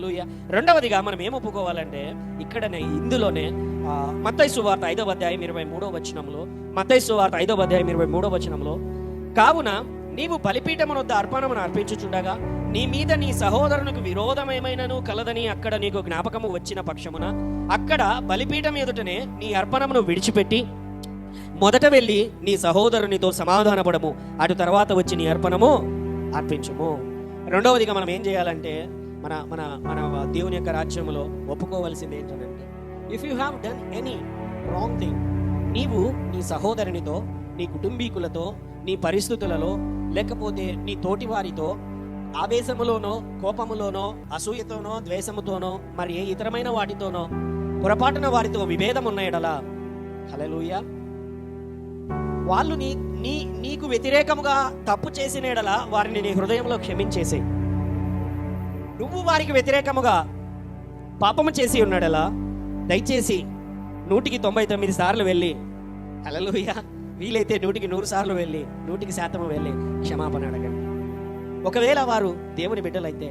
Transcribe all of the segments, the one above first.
హల్లెలూయా. రెండవదిగా మనం ఏం ఒప్పుకోవాలంటే ఇక్కడనే ఇందులోనే మత్తయి సువార్త 5వ అధ్యాయం 23వ వచనంలో, మత్తయి సువార్త 5వ అధ్యాయం 23వ వచనంలో, కావున నీవు బలిపీఠమున వద్ద అర్పణమును అర్పించుచుండగా నీ మీద నీ సహోదరునికి విరోధమేమైనను కలదని అక్కడ నీకు జ్ఞాపకము వచ్చిన పక్షమున అక్కడ బలిపీఠం ఎదుటనే నీ అర్పణమును విడిచిపెట్టి మొదట వెళ్ళి నీ సహోదరునితో సమాధానపడము, అటు తర్వాత వచ్చి నీ అర్పణము అర్పించుము. రెండవదిగా మనం ఏం చేయాలంటే మన మన మన దేవుని యొక్క రాజ్యంలో ఒప్పుకోవలసింది ఏంటంటే, if you have done any wrong thing, నీవు నీ సహోదరునితో, నీ కుటుంబీకులతో, నీ పరిస్థితులలో, లేకపోతే నీ తోటి వారితో ఆవేశములోనో, కోపములోనో, అసూయతోనో, ద్వేషముతోనో, మరి ఏ ఇతరమైన వాటితోనో పొరపాటున వారితో విభేదం ఉన్న ఎడలా, హల్లెలూయా, వాళ్ళు నీకు వ్యతిరేకముగా తప్పు చేసిన ఎడలా వారిని నీ హృదయంలో క్షమించేసేయి. నువ్వు వారికి వ్యతిరేకముగా పాపము చేసి ఉన్నాడలా దయచేసి 199 సార్లు వెళ్ళి, హల్లెలూయా, వీలైతే 100 సార్లు వెళ్ళి 100% వెళ్ళి క్షమాపణ అడగండి. ఒకవేళ వారు దేవుని బిడ్డలైతే,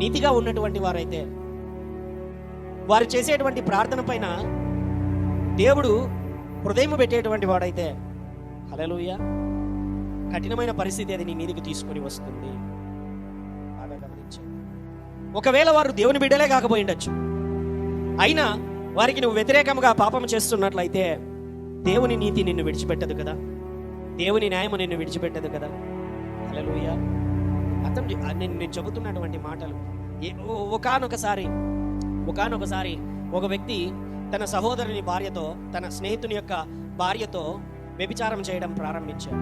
నీతిగా ఉన్నటువంటి వారైతే, వారు చేసేటువంటి ప్రార్థన పైన దేవుడు హృదయం పెట్టేటువంటి వాడైతే, హల్లెలూయా, కఠినమైన పరిస్థితి అది నీ మీదకి తీసుకొని వస్తుంది. బాగా గమనించండి. ఒకవేళ వారు దేవుని బిడ్డలే కాకపోయి ఉండొచ్చు, అయినా వారికి నువ్వు వ్యతిరేకంగా పాపం చేస్తున్నట్లయితే దేవుని నీతి నిన్ను విడిచిపెట్టదు కదా, దేవుని న్యాయము నిన్ను విడిచిపెట్టదు కదా. హల్లెలూయా. అర్థం నేను చెబుతున్నటువంటి మాటలు, ఒకానొకసారి ఒక వ్యక్తి తన సహోదరుని భార్యతో, తన స్నేహితుని యొక్క భార్యతో వ్యభిచారం చేయడం ప్రారంభించాడు.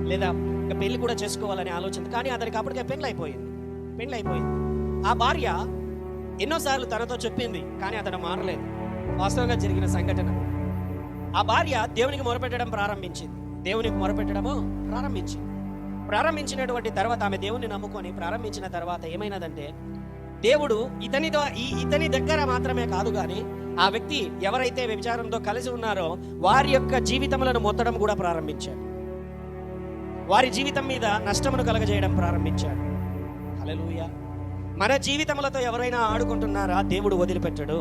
లేదా ఇంకా పెళ్లి కూడా చేసుకోవాలనే ఆలోచన, కానీ అతనికి అప్పటికే పెళ్లి అయిపోయింది. ఆ భార్య ఎన్నోసార్లు తనతో చెప్పింది, కానీ అతను మారలేదు. వాస్తవంగా జరిగిన సంఘటన. ఆ భార్య దేవునికి మొరపెట్టడం ప్రారంభించినటువంటి తర్వాత, ఆమె దేవుని నమ్ముకొని ప్రారంభించిన తర్వాత ఏమైనదంటే, దేవుడు ఇతని దగ్గర మాత్రమే కాదు కానీ ఆ వ్యక్తి ఎవరైతే వ్యభిచారంతో కలిసి ఉన్నారో వారి యొక్క జీవితములను మొత్తడం కూడా ప్రారంభించాడు. వారి జీవితం మీద నష్టమును కలగజేయడం ప్రారంభించాడు. హల్లెలూయా. మన జీవితములతో ఎవరైనా ఆడుకుంటున్నారా, దేవుడు వదిలిపెట్టడు.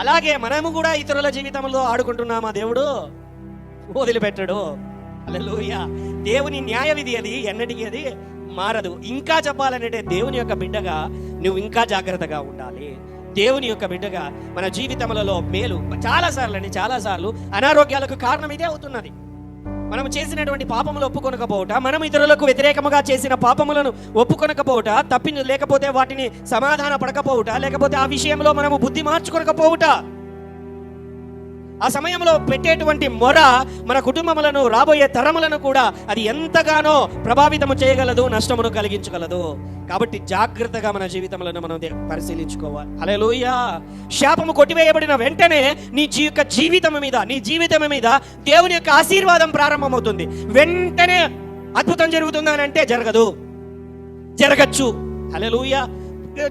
అలాగే మనము కూడా ఇతరుల జీవితంలో ఆడుకుంటున్నామా, దేవుడు వదిలిపెట్టడు. హల్లెలూయా. దేవుని న్యాయ విధి అది ఎన్నటికీ అది మారదు. ఇంకా చెప్పాలంటే దేవుని యొక్క బిడ్డగా నువ్వు ఇంకా జాగ్రత్తగా ఉండాలి. దేవుని యొక్క బిడ్డగా మన జీవితములలో మేలు చాలాసార్లు అనారోగ్యాలకు కారణం ఇదే అవుతున్నది. మనం చేసినటువంటి పాపములు ఒప్పుకొనకపోవట, మనం ఇతరులకు వ్యతిరేకముగా చేసిన పాపములను ఒప్పుకొనకపోవట, లేకపోతే వాటిని సమాధాన పడకపోవట, లేకపోతే ఆ విషయంలో మనము బుద్ధి మార్చుకొనకపోవట, ఆ సమయంలో పెట్టేటువంటి మొర మన కుటుంబములను, రాబోయే తరములను కూడా అది ఎంతగానో ప్రభావితము చేయగలదు, నష్టమును కలిగించగలదు. కాబట్టి జాగ్రత్తగా మన జీవితంలో మనం పరిశీలించుకోవాలి. హల్లెలూయా. శాపము కొట్టివేయబడిన వెంటనే నీ జీవితం మీద దేవుని యొక్క ఆశీర్వాదం ప్రారంభమవుతుంది. వెంటనే అద్భుతం జరుగుతుందనంటే జరగచ్చు. హల్లెలూయా.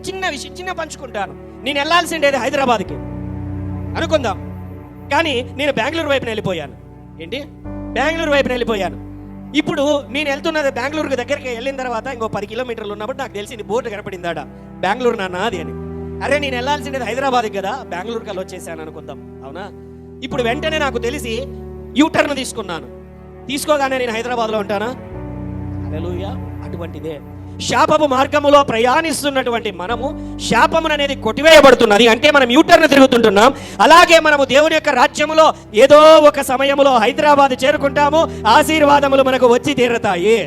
చిన్న పంచుకుంటాను. నేను వెళ్ళాల్సిండేది హైదరాబాద్కి అనుకుందాం, కానీ నేను బెంగళూరు వైపున వెళ్ళిపోయాను. ఇప్పుడు నేను వెళ్తున్నది బెంగళూరు దగ్గరికి వెళ్ళిన తర్వాత ఇంకో 10 కిలోమీటర్లు ఉన్నప్పుడు నాకు తెలిసింది, బోర్డు కనపడిందాడ, బెంగళూరు నాన్న అది అని. అరే, నేను వెళ్ళాల్సింది హైదరాబాద్ కదా, బెంగళూరుకి వెళ్ళి వచ్చేసాను అనుకుందాం, అవునా? ఇప్పుడు వెంటనే నాకు తెలిసి యూటర్న్ తీసుకోగానే నేను హైదరాబాద్లో ఉంటానా? హల్లెలూయా. అటువంటిదే శాపపు మార్గములో ప్రయాణిస్తున్నటువంటి మనము, శాపమును అనేది కొట్టివేయబడుతున్నది అంటే మనం యూటర్న్ తిరుగుతుంటున్నాం. అలాగే మనము దేవుని యొక్క రాజ్యములో ఏదో ఒక సమయములో హైదరాబాద్ చేరుకుంటాము. ఆశీర్వాదములు మనకు వచ్చి తీరతాయి.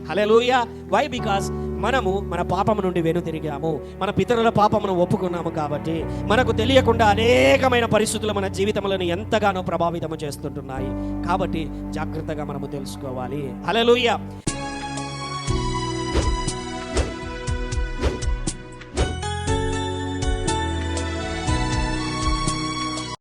హల్లెలూయా. వై? బికాస్ మనము మన పాపము నుండి వెనుతిరిగాము, మన పితరుల పాపమును ఒప్పుకున్నాము. కాబట్టి మనకు తెలియకుండా అనేకమైన పరిస్థితులు మన జీవితములను ఎంతగానో ప్రభావితము చేస్తుంటున్నాయి. కాబట్టి జాగ్రత్తగా మనము తెలుసుకోవాలి. హల్లెలూయా.